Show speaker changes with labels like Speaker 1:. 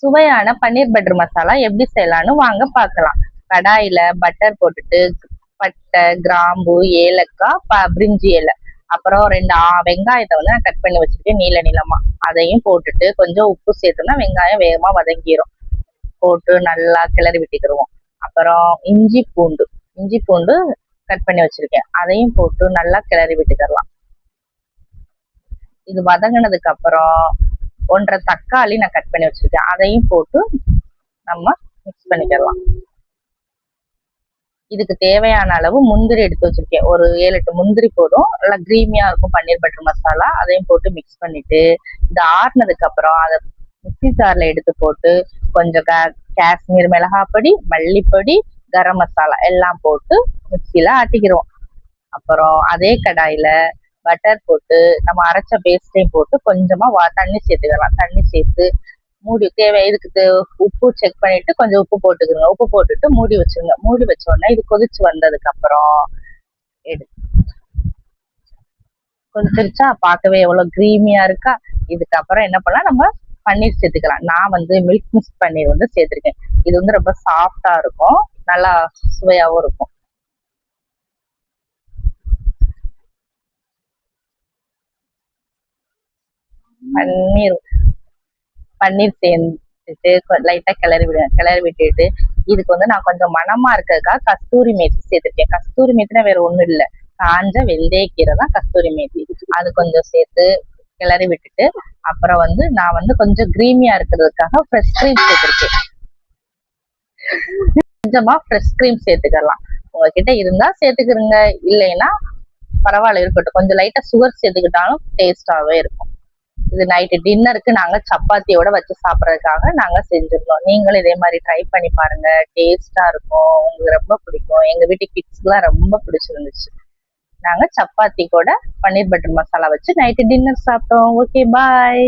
Speaker 1: சுவையான பன்னீர் பட்டர் மசாலா எப்படி செய்யலாம்னு வாங்க பார்க்கலாம். கடாயில பட்டர் போட்டுட்டு பட்டை, கிராம்பு, ஏலக்காய், பிரிஞ்சி இலை, அப்புறம் 2 வெங்காயத்தை வந்து நான் கட் பண்ணி வச்சிருக்கேன் நீள நீளமா. அதையும் போட்டுட்டு கொஞ்சம் உப்பு சேர்த்தோம்னா வெங்காயம் வேகமா வதங்கிரும். போட்டு நல்லா கிளறி விட்டுக்கிடுவோம். அப்புறம் இஞ்சி பூண்டு கட் பண்ணி வச்சிருக்கேன், அதையும் போட்டு நல்லா கிளறி விட்டுக்கிடலாம். இது வதங்கினதுக்கு அப்புறம் 1.5 தக்காளி நான் கட் பண்ணி வச்சிருக்கேன், அதையும் போட்டு நம்ம மிக்ஸ் பண்ணிக்கலாம். இதுக்கு தேவையான அளவு முந்திரி எடுத்து வச்சிருக்கேன், ஒரு 7-8 முந்திரி போதும். நல்லா கிரீமியா இருக்கும் பன்னீர் பட்டர் மசாலா. அதையும் போட்டு மிக்ஸ் பண்ணிட்டு இது ஆறுனதுக்கு அப்புறம் அதை மிக்ஸி ஜார்ல எடுத்து போட்டு கொஞ்சம் காஷ்மீர் மிளகாப்பொடி, மல்லிப்பொடி, கரம் மசாலா எல்லாம் போட்டு மிக்சியில ஆட்டிக்கிறோம். அப்புறம் அதே கடாயில பட்டர் போட்டு நம்ம அரைச்ச பேஸ்டையும் போட்டு கொஞ்சமா தண்ணி சேர்த்துக்கலாம். தண்ணி சேர்த்து மூடி இதுக்கு உப்பு செக் பண்ணிட்டு கொஞ்சம் உப்பு போட்டுக்கிறோங்க. உப்பு போட்டுட்டு மூடி வச்சிருங்க. மூடி வச்ச உடனே இது கொதிச்சு வந்ததுக்கு அப்புறம் கொதிச்சிருச்சா, பார்க்கவே எவ்வளவு கிரீமியா இருக்கா. இதுக்கப்புறம் என்ன பண்ணலாம், நம்ம பன்னீர் சேர்த்துக்கலாம். நான் வந்து மில்க் மிக்ஸ் பன்னீர் வந்து சேர்த்திருக்கேன். இது வந்து ரொம்ப சாஃப்டா இருக்கும், நல்லா சுவையாவும் இருக்கும். பன்னீர் சேர்த்துட்டு லைட்டா கிளறி விட்டுட்டு இதுக்கு வந்து நான் கொஞ்சம் மணமா இருக்கிறதுக்காக கஸ்தூரி மேத்தி சேர்த்துருக்கேன். கஸ்தூரி மேத்தினா வேற ஒண்ணும் இல்லை, காஞ்ச வெந்தயக்கீரை தான் கஸ்தூரி மேத்தி. அது கொஞ்சம் சேர்த்து கிளறி விட்டுட்டு அப்புறம் வந்து நான் வந்து கொஞ்சம் கிரீமியா இருக்கிறதுக்காக ஃப்ரெஷ் கிரீம் சேர்த்திருக்கேன். கொஞ்சமா ஃப்ரெஷ் கிரீம் சேர்த்துக்கலாம். உங்ககிட்ட இருந்தா சேர்த்துக்கிறங்க, இல்லைன்னா பரவாயில்ல இருக்கட்டும். கொஞ்சம் லைட்டா சுகர் சேர்த்துக்கிட்டாலும் டேஸ்டாவே இருக்கும். இது நைட்டு டின்னருக்கு நாங்க சப்பாத்தியோட வச்சு சாப்பிட்றதுக்காக நாங்க செஞ்சிருந்தோம். நீங்களும் இதே மாதிரி ட்ரை பண்ணி பாருங்க, டேஸ்டா இருக்கும், உங்களுக்கு ரொம்ப பிடிக்கும். எங்க வீட்டு கிட்ஸ்க்குலாம் ரொம்ப பிடிச்சிருந்துச்சு. நாங்க சப்பாத்தி கூட பன்னீர் பட்டர் மசாலா வச்சு நைட்டு டின்னர் சாப்பிட்டோம். ஓகே, பாய்.